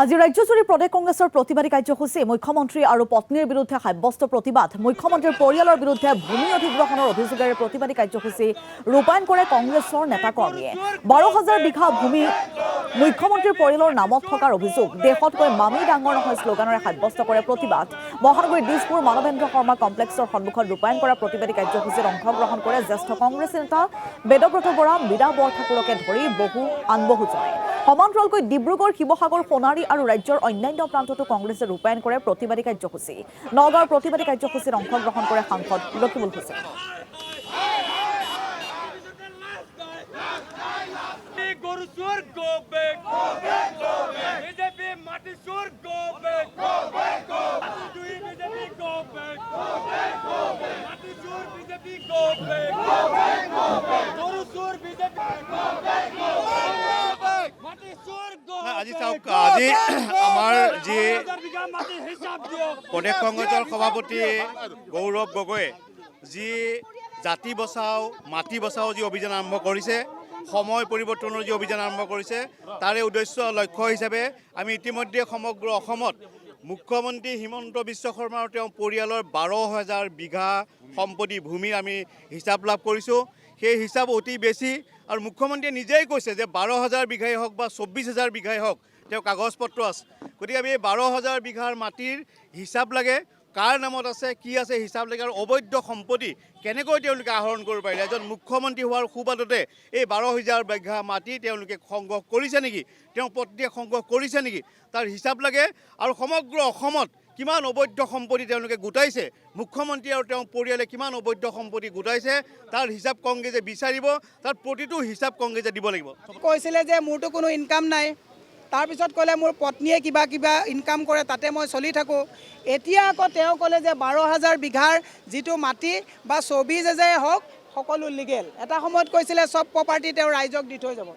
আজি ৰাজ্যজুৰি প্ৰদেশ কংগ্ৰেছৰ প্ৰতিবাদী কাৰ্যসূচী মুখ্যমন্ত্ৰী আৰু পত্নীৰ বিৰুদ্ধে সাব্যস্ত প্ৰতিবাদ মুখ্যমন্ত্ৰীৰ পৰিয়ালৰ বিৰুদ্ধে ভূমি অধিগ্ৰহণৰ অভিযোগেৰে প্ৰতিবাদী কাৰ্যসূচী ৰূপায়ণ কৰে কংগ্ৰেছৰ নেতাকৰ্মীয়ে ১২,০০০ বিঘা ভূমি মুখ্যমন্ত্ৰীৰ পৰিয়ালৰ নামত থকাৰ অভিযোগ দেশতকৈ মামি ডাঙৰ নহয় শ্লোগানেৰে সাব্যস্ত কৰে প্ৰতিবাদ মহানগৰীৰ দিছপুৰ মানৱেন্দ্ৰ শৰ্মা কমপ্লেক্সৰ সন্মুখত ৰূপায়ণ কৰা প্ৰতিবাদী কাৰ্যসূচীত অংশগ্ৰহণ কৰে জ্যেষ্ঠ কংগ্ৰেছী নেতা বেদব্ৰত বৰা মীৰা বৰঠাকুৰকে ধৰি আন বহুজনে সমান্তৰালকৈ ডিব্ৰুগড় শিৱসাগৰ সোণাৰী আৰু ৰাজ্যৰ অন্যান্য প্ৰান্ততো কংগ্ৰেছে ৰূপায়ণ কৰে প্ৰতিবাদী কাৰ্যসূচী নগাঁৱৰ প্ৰতিবাদী কাৰ্যসূচীত অংশগ্ৰহণ কৰে সাংসদ ৰকিবুল হুছেইন আজি চাওক আজি আমাৰ যি প্ৰদেশ কংগ্ৰেছৰ সভাপতি গৌৰৱ গগৈয়ে যি জাতি বচাও মাটি বচাও যি অভিযান আৰম্ভ কৰিছে সময় পৰিৱৰ্তনৰ যি অভিযান আৰম্ভ কৰিছে তাৰে উদ্দেশ্য লক্ষ্য হিচাপে আমি ইতিমধ্যে সমগ্ৰ অসমত মুখ্যমন্ত্ৰী হিমন্ত বিশ্ব শৰ্মা আৰু তেওঁৰ পৰিয়ালৰ ১২,০০০ বিঘা সম্পত্তি ভূমিৰ আমি হিচাপ লাভ কৰিছোঁ সেই হিচাপ অতি বেছি আৰু মুখ্যমন্ত্ৰীয়ে নিজেই কৈছে যে ১২,০০০ বিঘাই হওক বা ২৪,০০০ বিঘাই হওক তেওঁ কাগজ পত্ৰ আছে গতিকে আমি ১২,০০০ বিঘাৰ মাটিৰ হিচাপ লাগে কাৰ নামত আছে কি আছে হিচাপ লাগে আৰু অবৈধ সম্পত্তি কেনেকৈ তেওঁলোকে আহৰণ কৰিব পাৰিলে এজন মুখ্যমন্ত্ৰী হোৱাৰ সুবাদতে এই ১২,০০০ বিঘা মাটি তেওঁলোকে সংগ্ৰহ কৰিছে নেকি তেওঁৰ পত্নীয়ে সংগ্ৰহ কৰিছে নেকি তাৰ হিচাপ লাগে আৰু সমগ্ৰ অসমত কিমান অবৈধ সম্পত্তি তেওঁলোকে গোটাইছে মুখ্যমন্ত্ৰী আৰু তেওঁৰ পৰিয়ালে কিমান অবৈধ সম্পত্তি গোটাইছে তাৰ হিচাপ কংগ্ৰেছে বিচাৰিব তাৰ প্ৰতিটো হিচাপ কংগ্ৰেছে দিব লাগিব কৈছিলে যে মোৰতো কোনো ইনকাম নাই তাৰপিছত ক'লে মোৰ পত্নীয়ে কিবা ইনকাম কৰে তাতে মই চলি থাকোঁ এতিয়া আকৌ তেওঁ ক'লে যে ১২,০০০ বিঘাৰ যিটো মাটি বা ২৪,০০০ হওক সকলো লিগেল এটা সময়ত কৈছিলে চব প্ৰপাৰ্টি তেওঁ ৰাইজক দি থৈ যাব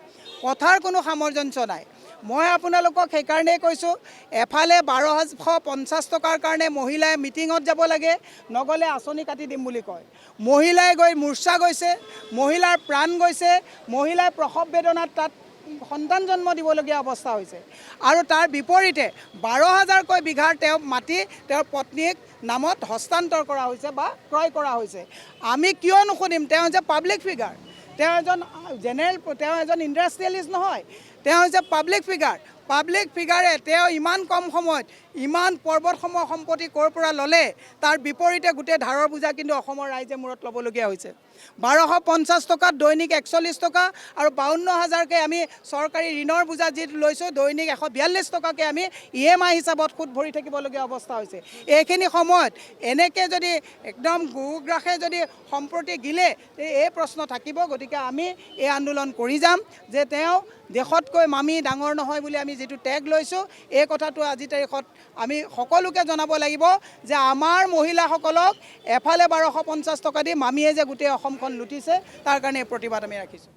কথাৰ কোনো সামঞ্জস্য নাই মই আপোনালোকক সেইকাৰণেই কৈছোঁ এফালে ১২৫০ টকাৰ কাৰণে মহিলাই মিটিঙত যাব লাগে নগ'লে আঁচনি কাটি দিম বুলি কয় মহিলাই গৈ মূৰ্ছা গৈছে মহিলাৰ প্ৰাণ গৈছে মহিলাই প্ৰসৱ বেদনাত তাত সন্তান জন্ম দিবলগীয়া অৱস্থা হৈছে আৰু তাৰ বিপৰীতে ১২,০০০কৈ বিঘাৰ তেওঁ মাটি তেওঁৰ পত্নীক নামত হস্তান্তৰ কৰা হৈছে বা ক্ৰয় কৰা হৈছে আমি কিয় নুশুনিম তেওঁ যে পাব্লিক ফিগাৰ তেওঁ এজন জেনেৰেল তেওঁ এজন ইণ্ডাষ্ট্ৰিয়েলিষ্ট নহয় তেওঁ হৈছে পাব্লিক ফিগাৰে তেওঁ ইমান কম সময়ত ইমান পৰ্বতসমূহ সম্পত্তি ক'ৰ পৰা ল'লে তাৰ বিপৰীতে গোটেই ধাৰৰ বোজা কিন্তু অসমৰ ৰাইজে মূৰত ল'বলগীয়া হৈছে ১২৫০ টকাত দৈনিক ৪১ টকা আৰু ৫২,০০০কৈ আমি চৰকাৰী ঋণৰ বোজা যি লৈছোঁ দৈনিক ১৪২ টকাকৈ আমি EMI হিচাপত সুদ ভৰি থাকিবলগীয়া অৱস্থা হৈছে এইখিনি সময়ত এনেকৈ যদি একদম গুৰুগ্ৰাসে যদি সম্প্ৰতি গিলে এই প্ৰশ্ন থাকিব গতিকে আমি এই আন্দোলন কৰি যাম যে তেওঁ দেশতকৈ মামি ডাঙৰ নহয় বুলি আমি যিটো টেগ লৈছোঁ এই কথাটো আজি তাৰিখত আমি সকলোকে জনাব লাগিব যে আমাৰ মহিলাসকলক এফালে ১২৫০ টকা দি মামীয়ে যে গোটেই অসমখন লুটিছে তাৰ কাৰণে প্ৰতিবাদ আমি ৰাখিছোঁ